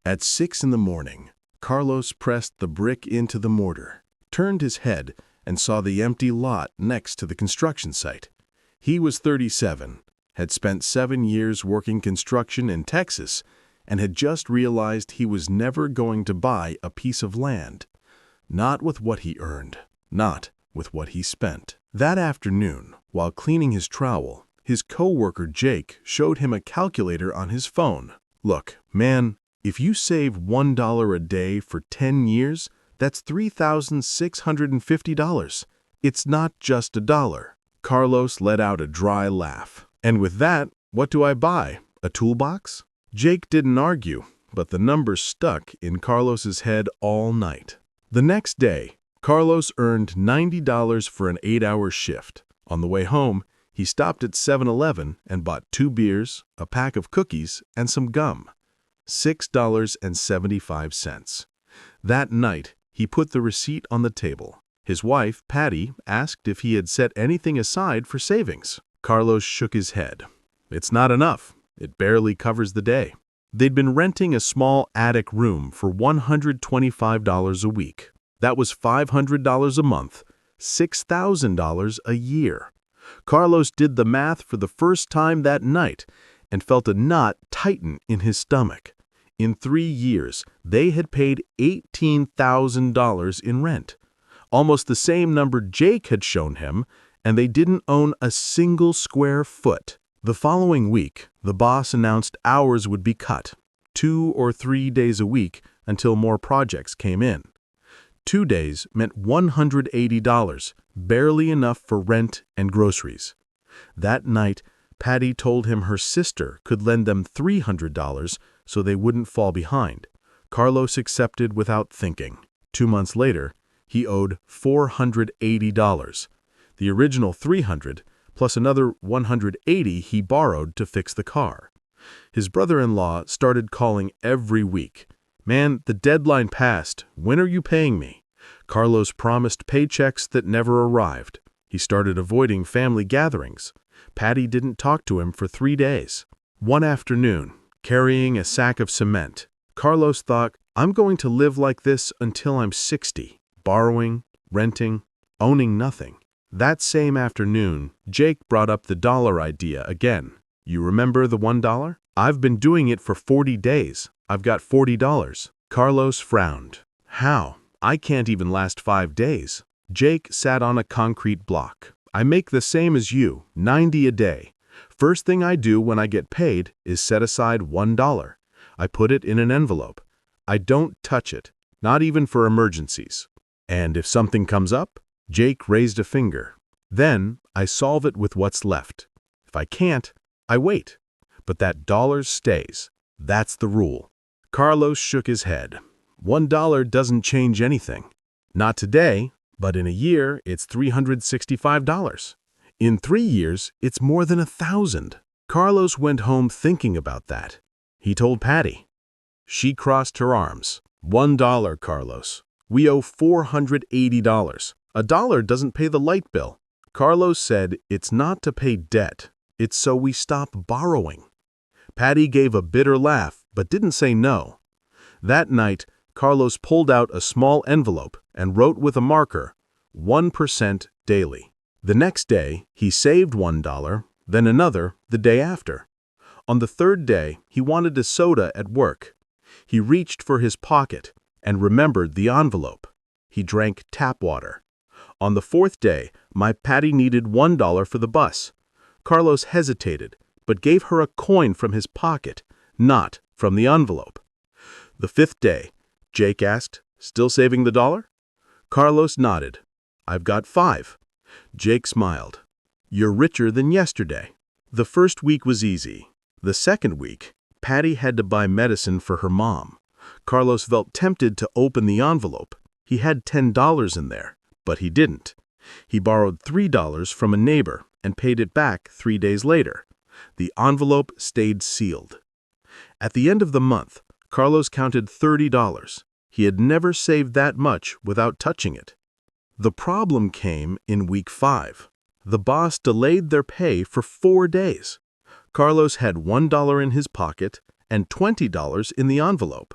At 6 in the morning, Carlos pressed the brick into the mortar, turned his head, and saw the empty lot next to the construction site. He was 37, had spent 7 years working construction in Texas, and had just realized he was never going to buy a piece of land. Not with what he earned, not with what he spent. That afternoon, while cleaning his trowel, his coworker Jake showed him a calculator on his phone. "Look, man, if you save $1 a day for 10 years, that's $3,650. It's not just a dollar." Carlos let out a dry laugh. "And with that, what do I buy? A toolbox?" Jake didn't argue, but the numbers stuck in Carlos's head all night. The next day, Carlos earned $90 for an 8-hour shift. On the way home, he stopped at 7-Eleven and bought 2 beers, a pack of cookies, and some gum. $6.75. That night, he put the receipt on the table. His wife, Patty, asked if he had set anything aside for savings. Carlos shook his head. "It's not enough. It barely covers the day." They'd been renting a small attic room for $125 a week. That was $500 a month, $6,000 a year. Carlos did the math for the first time that night and felt a knot tighten in his stomach. In 3 years, they had paid $18,000 in rent, almost the same number Jake had shown him, and they didn't own a single square foot. The following week, the boss announced hours would be cut, 2 or 3 days a week until more projects came in. 2 days meant $180, barely enough for rent and groceries. That night, Patty told him her sister could lend them $300 so they wouldn't fall behind. Carlos accepted without thinking. 2 months later, he owed $480. The original $300 plus another $180 he borrowed to fix the car. His brother-in-law started calling every week. "Man, the deadline passed. When are you paying me?" Carlos promised paychecks that never arrived. He started avoiding family gatherings. Patty didn't talk to him for 3 days. One afternoon, carrying a sack of cement, Carlos thought, "I'm going to live like this until I'm 60, borrowing, renting, owning nothing." That same afternoon, Jake brought up the dollar idea again. "You remember the $1? I've been doing it for 40 days. I've got $40. Carlos frowned. "How? I can't even last 5 days. Jake sat on a concrete block. "I make the same as you, 90 a day. First thing I do when I get paid is set aside $1. I put it in an envelope. I don't touch it, not even for emergencies. And if something comes up," Jake raised a finger, "then I solve it with what's left. If I can't, I wait. But that dollar stays. That's the rule." Carlos shook his head. $1 doesn't change anything. Not today, but in a year, it's $365. In 3 years, it's more than 1,000. Carlos went home thinking about that. He told Patty. She crossed her arms. $1, Carlos. We owe $480. A dollar doesn't pay the light bill." Carlos said, "It's not to pay debt. It's so we stop borrowing." Patty gave a bitter laugh, but didn't say no. That night, Carlos pulled out a small envelope and wrote with a marker, 1% daily. The next day, he saved $1, then another the day after. On the 3rd day, he wanted a soda at work. He reached for his pocket and remembered the envelope. He drank tap water. On the 4th day, my Patty needed $1 for the bus. Carlos hesitated, but gave her a coin from his pocket, not from the envelope. The 5th day, Jake asked, "Still saving the dollar?" Carlos nodded. "I've got 5. Jake smiled. "You're richer than yesterday." The first week was easy. The second week, Patty had to buy medicine for her mom. Carlos felt tempted to open the envelope. He had $10 in there, but he didn't. He borrowed $3 from a neighbor and paid it back 3 days later. The envelope stayed sealed. At the end of the month, Carlos counted $30. He had never saved that much without touching it. The problem came in week 5. The boss delayed their pay for 4 days. Carlos had $1 in his pocket and $20 in the envelope.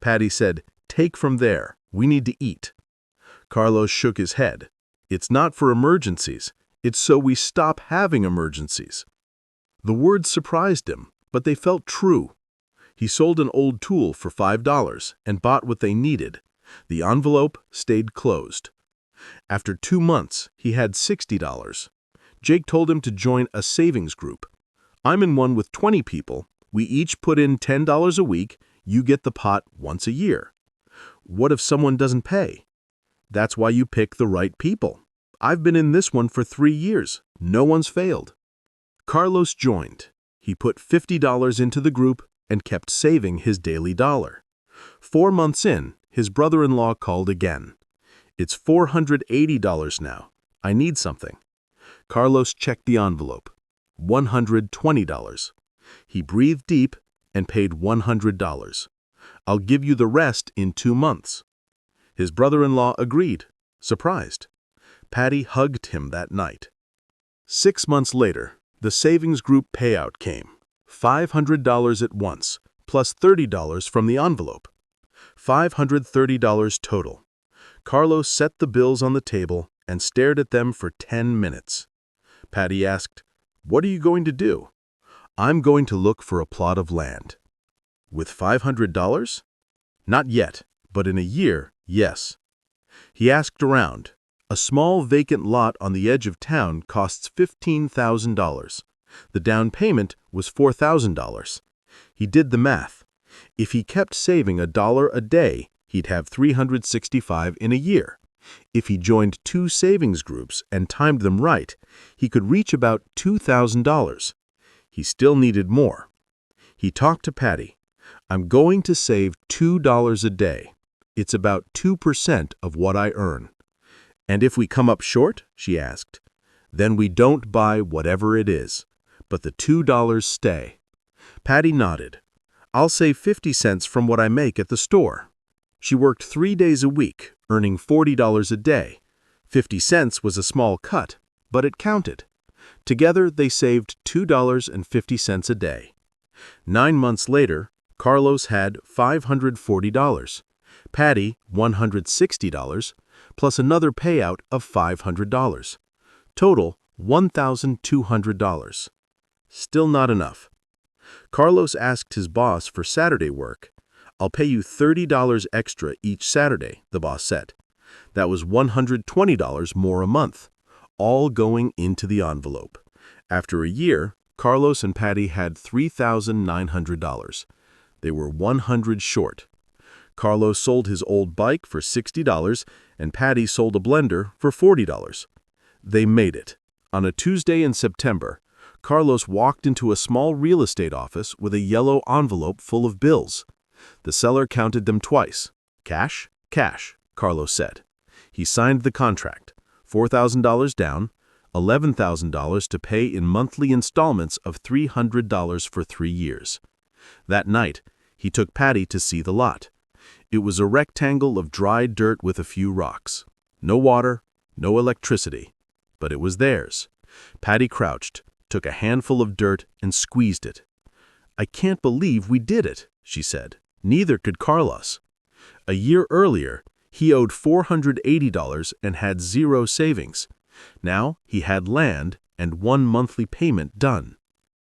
Patty said, "Take from there. We need to eat." Carlos shook his head. "It's not for emergencies. It's so we stop having emergencies." The words surprised him, but they felt true. He sold an old tool for $5 and bought what they needed. The envelope stayed closed. After 2 months, he had $60. Jake told him to join a savings group. "I'm in one with 20 people. We each put in $10 a week. You get the pot once a year." "What if someone doesn't pay?" "That's why you pick the right people. I've been in this one for 3 years. No one's failed." Carlos joined. He put $50 into the group and kept saving his daily dollar. 4 months in, his brother-in-law called again. "It's $480 now. I need something." Carlos checked the envelope. $120. He breathed deep and paid $100. "I'll give you the rest in 2 months." His brother-in-law agreed, surprised. Patty hugged him that night. 6 months later, the savings group payout came. $500 at once, plus $30 from the envelope. $530 total. Carlos set the bills on the table and stared at them for 10 minutes. Patty asked, "What are you going to do?" "I'm going to look for a plot of land." "With $500? "Not yet, but in a year, yes." He asked around. A small vacant lot on the edge of town costs $15,000. The down payment was $4,000. He did the math. If he kept saving $1 a day, he'd have $365 in a year. If he joined 2 savings groups and timed them right, he could reach about $2,000. He still needed more. He talked to Patty. "I'm going to save $2 a day. It's about 2% of what I earn." "And if we come up short?" she asked. "Then we don't buy whatever it is, but the $2 stay." Patty nodded. "I'll save 50 cents from what I make at the store." She worked 3 days a week, earning $40 a day. 50 cents was a small cut, but it counted. Together, they saved $2.50 a day. 9 months later, Carlos had $540. Patty, $160, plus another payout of $500. Total, $1,200. Still not enough. Carlos asked his boss for Saturday work. "I'll pay you $30 extra each Saturday," the boss said. That was $120 more a month, all going into the envelope. After a year, Carlos and Patty had $3,900. They were $100 short. Carlos sold his old bike for $60, and Patty sold a blender for $40. They made it. On a Tuesday in September, Carlos walked into a small real estate office with a yellow envelope full of bills. The seller counted them twice. "Cash, cash," Carlos said. He signed the contract, $4,000 down, $11,000 to pay in monthly installments of $300 for 3 years. That night, he took Patty to see the lot. It was a rectangle of dry dirt with a few rocks. No water, no electricity, but it was theirs. Patty crouched, took a handful of dirt, and squeezed it. "I can't believe we did it," she said. Neither could Carlos. A year earlier, he owed $480 and had 0 savings. Now he had land and 1 monthly payment done.